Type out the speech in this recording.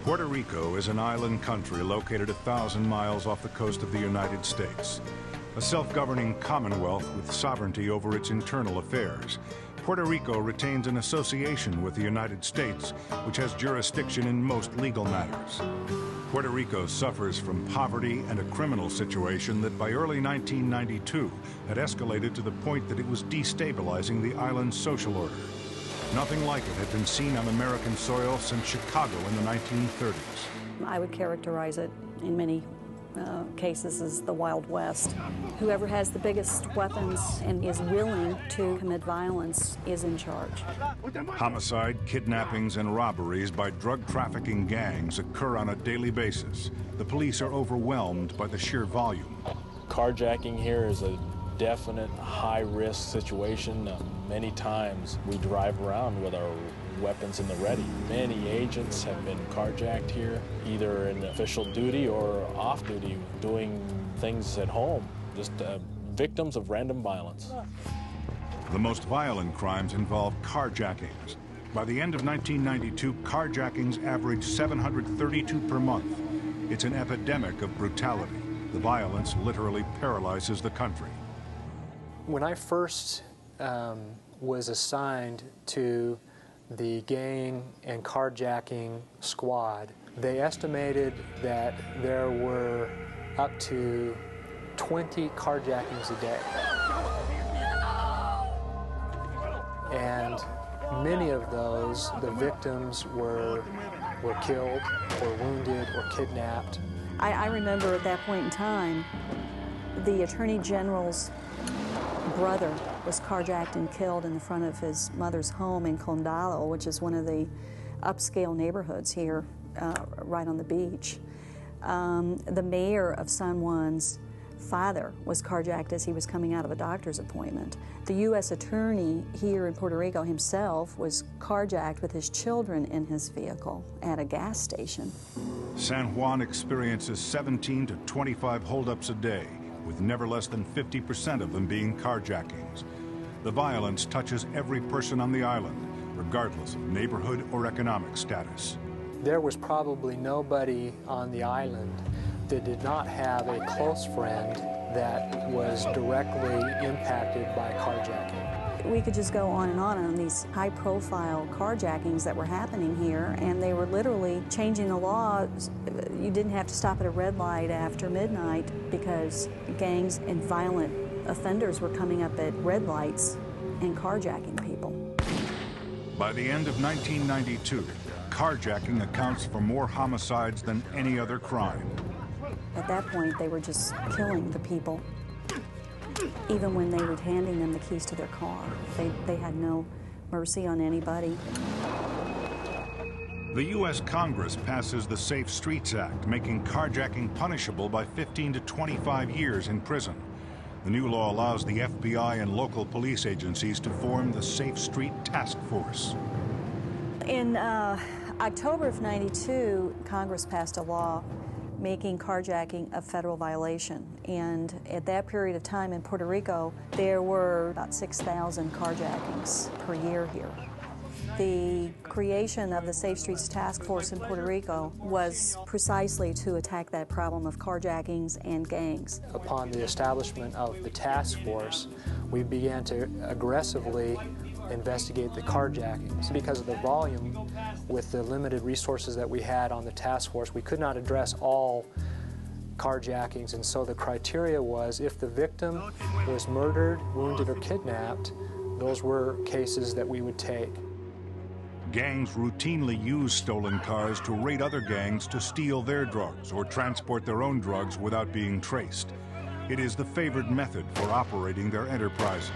Puerto Rico is an island country located 1,000 miles off the coast of the United States. A self-governing commonwealth with sovereignty over its internal affairs, Puerto Rico retains an association with the United States, which has jurisdiction in most legal matters. Puerto Rico suffers from poverty and a criminal situation that by early 1992 had escalated to the point that it was destabilizing the island's social order. Nothing like it had been seen on American soil since Chicago in the 1930s. I would characterize it in many cases as the Wild West. Whoever has the biggest weapons and is willing to commit violence is in charge. Homicide, kidnappings, and robberies by drug trafficking gangs occur on a daily basis. The police are overwhelmed by the sheer volume. Carjacking here is a definite high-risk situation. Many times we drive around with our weapons in the ready. Many agents have been carjacked here, either in official duty or off-duty, doing things at home, just victims of random violence. The most violent crimes involve carjackings. By the end of 1992, carjackings averaged 732 per month. It's an epidemic of brutality. The violence literally paralyzes the country. When I first was assigned to the gang and carjacking squad, they estimated that there were up to 20 carjackings a day. And many of those, the victims were killed or wounded or kidnapped. I remember at that point in time, the Attorney General's brother was carjacked and killed in the front of his mother's home in Condado, which is one of the upscale neighborhoods here, right on the beach. The mayor of San Juan's father was carjacked as he was coming out of a doctor's appointment. The U.S. attorney here in Puerto Rico himself was carjacked with his children in his vehicle at a gas station. San Juan experiences 17 to 25 holdups a day, with never less than 50% of them being carjackings. The violence touches every person on the island, regardless of neighborhood or economic status. There was probably nobody on the island that did not have a close friend that was directly impacted by carjacking. We could just go on these high-profile carjackings that were happening here, and they were literally changing the law. You didn't have to stop at a red light after midnight because gangs and violent offenders were coming up at red lights and carjacking people. By the end of 1992, carjacking accounts for more homicides than any other crime. At that point, they were just killing the people. Even when they were handing them the keys to their car, they had no mercy on anybody. The U.S. Congress passes the Safe Streets Act, making carjacking punishable by 15 to 25 years in prison. The new law allows the FBI and local police agencies to form the Safe Street Task Force. In October of '92, Congress passed a law making carjacking a federal violation. And at that period of time in Puerto Rico, there were about 6,000 carjackings per year here. The creation of the Safe Streets Task Force in Puerto Rico was precisely to attack that problem of carjackings and gangs. Upon the establishment of the task force, we began to aggressively investigate the carjackings. Because of the volume, with the limited resources that we had on the task force, we could not address all carjackings, and so the criteria was if the victim was murdered, wounded, or kidnapped, those were cases that we would take. Gangs routinely use stolen cars to raid other gangs to steal their drugs or transport their own drugs without being traced. It is the favored method for operating their enterprises.